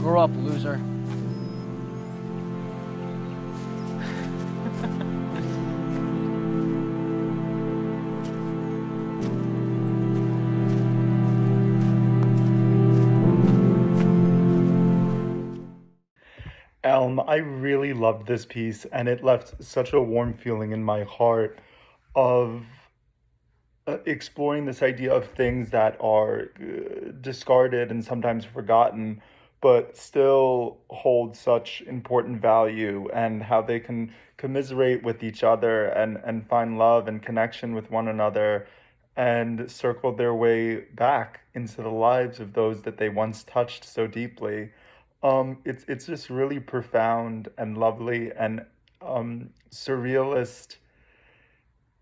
Grow up, loser. I really loved this piece, and it left such a warm feeling in my heart of exploring this idea of things that are discarded and sometimes forgotten, but still hold such important value, and how they can commiserate with each other and find love and connection with one another and circle their way back into the lives of those that they once touched so deeply. It's just really profound and lovely and surrealist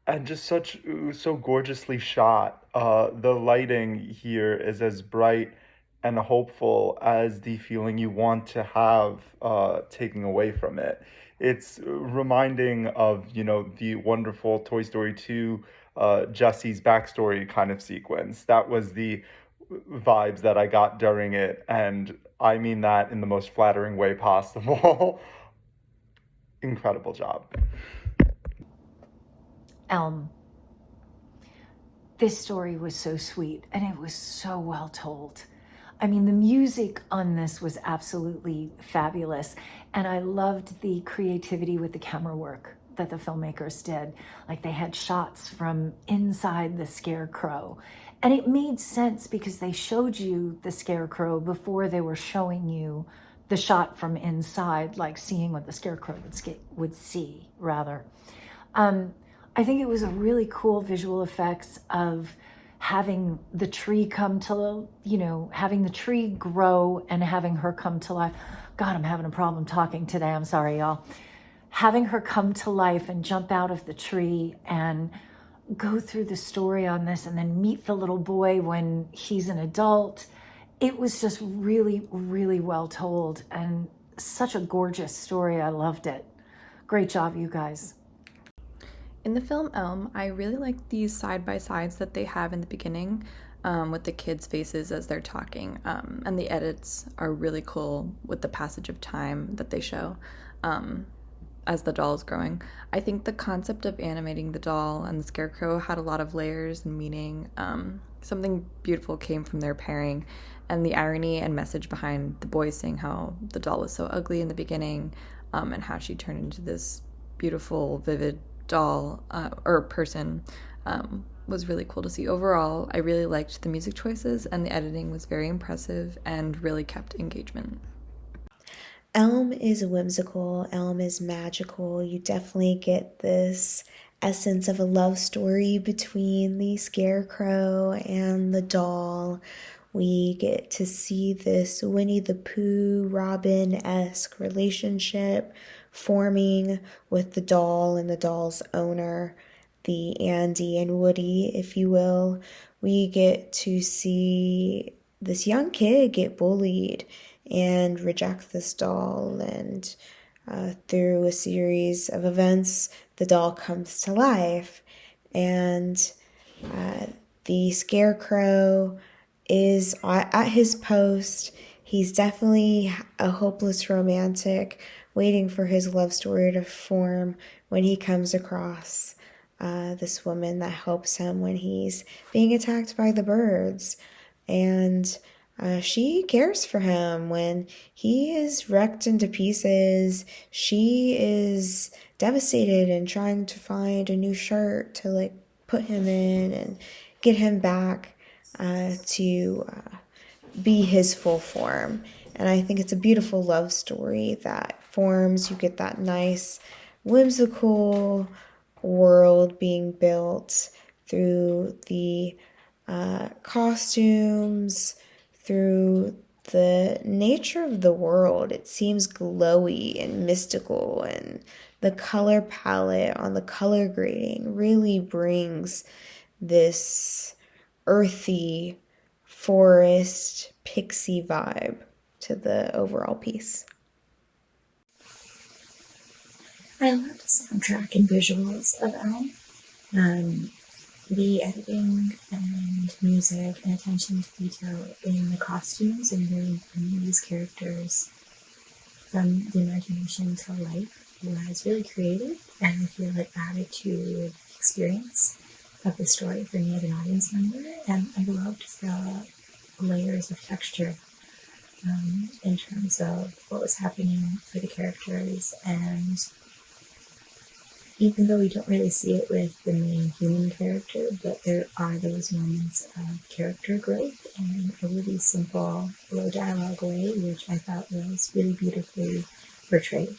and just so gorgeously shot. The lighting here is as bright and hopeful as the feeling you want to have taking away from it. It's reminding of, the wonderful Toy Story 2 Jesse's backstory kind of sequence. That was the vibes that I got during it, and I mean that in the most flattering way possible. Incredible job. ELM. This story was so sweet and it was so well told. I mean, the music on this was absolutely fabulous. And I loved the creativity with the camera work that the filmmakers did. Like they had shots from inside the scarecrow. And it made sense because they showed you the scarecrow before they were showing you the shot from inside, like seeing what the scarecrow would see, rather. I think it was a really cool visual effects of having the tree come to, having the tree grow and having her come to life. God, I'm having a problem talking today. I'm sorry, y'all. Having her come to life and jump out of the tree and go through the story on this and then meet the little boy when he's an adult. It was just really, really well told and such a gorgeous story. I loved it. Great job, you guys. In the film Elm, I really like these side-by-sides that they have in the beginning with the kids' faces as they're talking. And the edits are really cool with the passage of time that they show as the doll is growing. I think the concept of animating the doll and the scarecrow had a lot of layers and meaning. Something beautiful came from their pairing, and the irony and message behind the boy saying how the doll was so ugly in the beginning and how she turned into this beautiful, vivid doll or person was really cool to see. Overall, I really liked the music choices, and the editing was very impressive and really kept engagement. Elm is whimsical, Elm is magical. You definitely get this essence of a love story between the scarecrow and the doll. We get to see this Winnie the Pooh, Robin-esque relationship forming with the doll and the doll's owner, the Andy and Woody, if you will. We get to see this young kid get bullied and reject this doll, and through a series of events, the doll comes to life, and the scarecrow is at his post. He's definitely a hopeless romantic waiting for his love story to form when he comes across this woman that helps him when he's being attacked by the birds. And she cares for him when he is wrecked into pieces. She is devastated and trying to find a new shirt to put him in and get him back to be his full form. And I think it's a beautiful love story that forms. You get that nice, whimsical world being built through the costumes, through the nature of the world. It seems glowy and mystical, and the color palette on the color grading really brings this earthy forest pixie vibe to the overall piece. I love the soundtrack and visuals of Elm. The editing and music and attention to detail in the costumes and really bringing these characters from the imagination to life was really creative, and I feel it added to the experience of the story for me as an audience member. And I loved the layers of texture in terms of what was happening for the characters. And even though we don't really see it with the main human character, but there are those moments of character growth in a really simple, low dialogue way, which I thought was really beautifully portrayed.